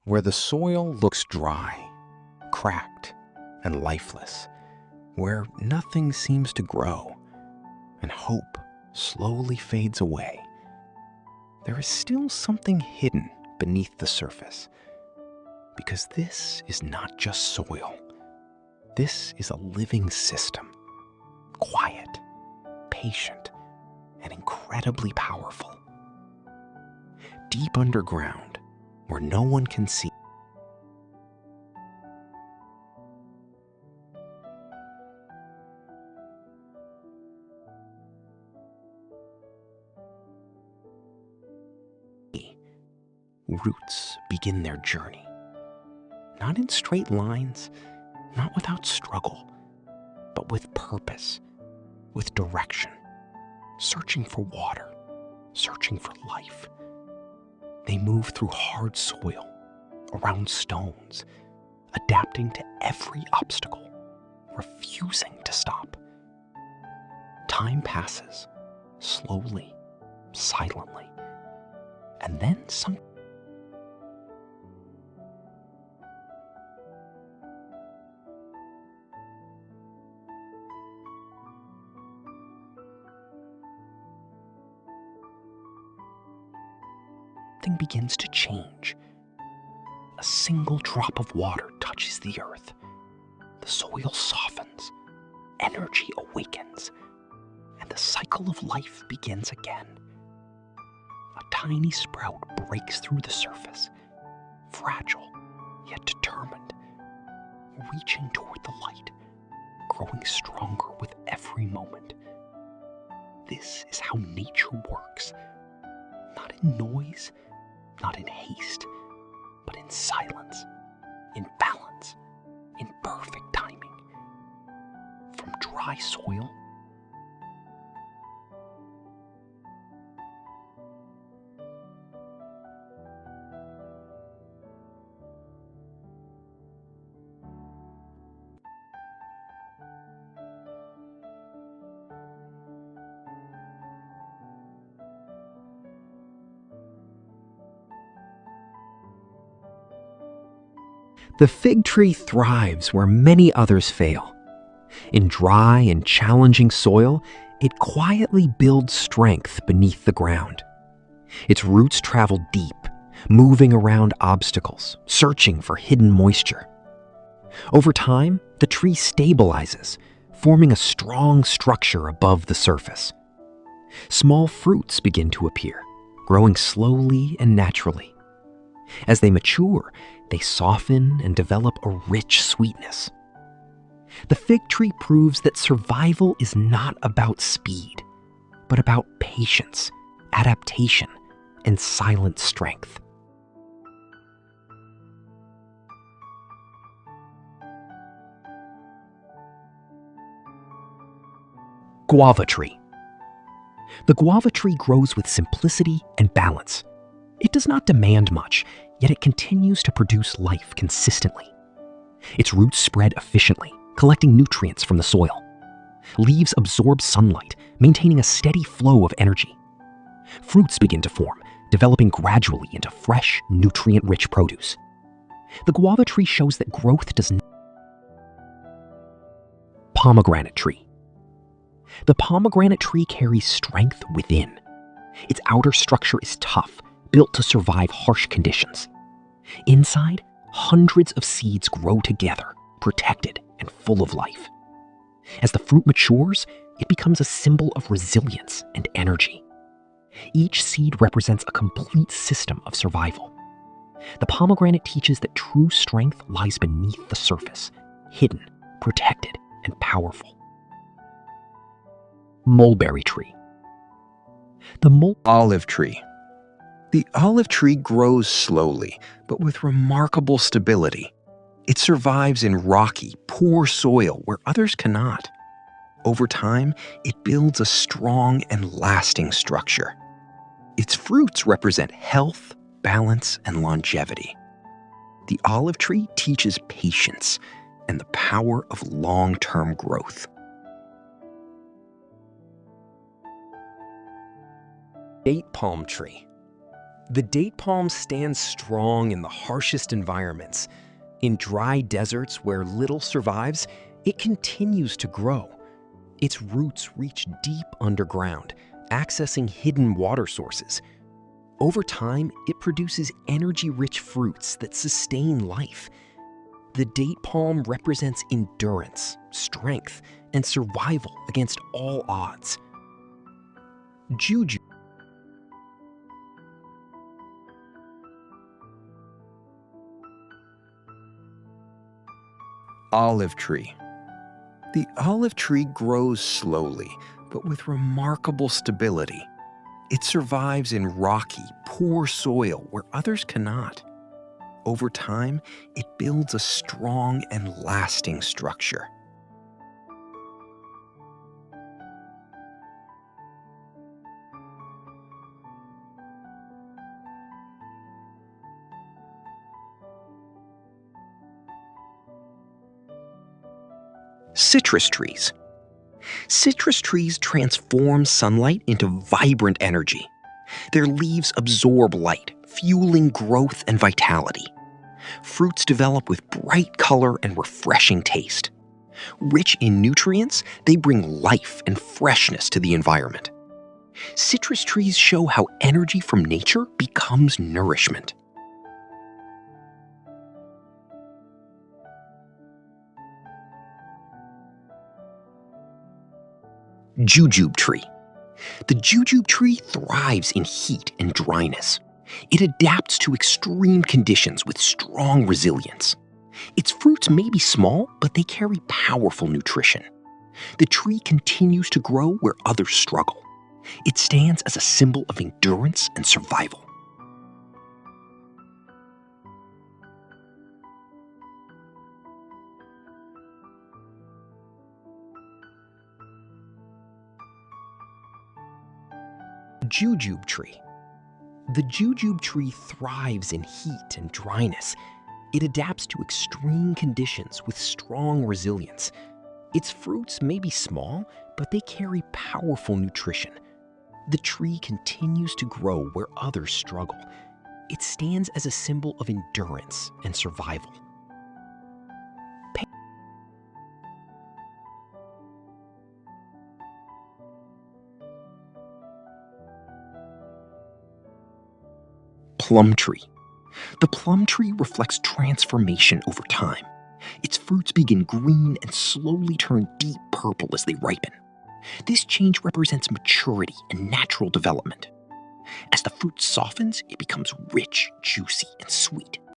where the soil looks dry, cracked, and lifeless, where nothing seems to grow, and hope slowly fades away, there is still something hidden beneath the surface. Because this is not just soil. This is a living system, quiet, patient, and incredibly powerful. Deep underground, where no one can see, roots begin their journey. Not in straight lines, not without struggle, but with purpose, with direction, searching for water, searching for life. They move through hard soil, around stones, adapting to every obstacle, refusing to stop. Time passes, slowly, silently, and then something begins to change. A single drop of water touches the earth. The soil softens, energy awakens, and the cycle of life begins again. A tiny sprout breaks through the surface, fragile yet determined, reaching toward the light, growing stronger with every moment. This is how nature works, not in noise, not in haste, but in silence, in balance, in perfect timing. From dry soil The fig tree thrives where many others fail. In dry and challenging soil, it quietly builds strength beneath the ground. Its roots travel deep, moving around obstacles, searching for hidden moisture. Over time, the tree stabilizes, forming a strong structure above the surface. Small fruits begin to appear, growing slowly and naturally. As they mature, they soften and develop a rich sweetness. The fig tree proves that survival is not about speed, but about patience, adaptation, and silent strength. Guava tree. The guava tree grows with simplicity and balance. It does not demand much, yet it continues to produce life consistently. Its roots spread efficiently, collecting nutrients from the soil. Leaves absorb sunlight, maintaining a steady flow of energy. Fruits begin to form, developing gradually into fresh, nutrient-rich produce. The guava tree shows that growth does not. Pomegranate tree. The pomegranate tree carries strength within. Its outer structure is tough, built to survive harsh conditions. Inside, hundreds of seeds grow together, protected and full of life. As the fruit matures, it becomes a symbol of resilience and energy. Each seed represents a complete system of survival. The pomegranate teaches that true strength lies beneath the surface, hidden, protected, and powerful. Mulberry tree. Olive tree. The olive tree grows slowly, but with remarkable stability. It survives in rocky, poor soil where others cannot. Over time, it builds a strong and lasting structure. Its fruits represent health, balance, and longevity. The olive tree teaches patience and the power of long-term growth. Date palm tree. The date palm stands strong in the harshest environments. In dry deserts where little survives, it continues to grow. Its roots reach deep underground, accessing hidden water sources. Over time, it produces energy-rich fruits that sustain life. The date palm represents endurance, strength, and survival against all odds. Juju. Olive tree. The olive tree grows slowly, but with remarkable stability. It survives in rocky, poor soil where others cannot. Over time, it builds a strong and lasting structure. Citrus trees. Citrus trees transform sunlight into vibrant energy. Their leaves absorb light, fueling growth and vitality. Fruits develop with bright color and refreshing taste. Rich in nutrients, they bring life and freshness to the environment. Citrus trees show how energy from nature becomes nourishment. Jujube tree. The jujube tree thrives in heat and dryness. It adapts to extreme conditions with strong resilience. Its fruits may be small, but they carry powerful nutrition. The tree continues to grow where others struggle. It stands as a symbol of endurance and survival. Jujube tree. The jujube tree thrives in heat and dryness. It adapts to extreme conditions with strong resilience. Its fruits may be small, but they carry powerful nutrition. The tree continues to grow where others struggle. It stands as a symbol of endurance and survival. Plum tree. The plum tree reflects transformation over time. Its fruits begin green and slowly turn deep purple as they ripen. This change represents maturity and natural development. As the fruit softens, it becomes rich, juicy, and sweet.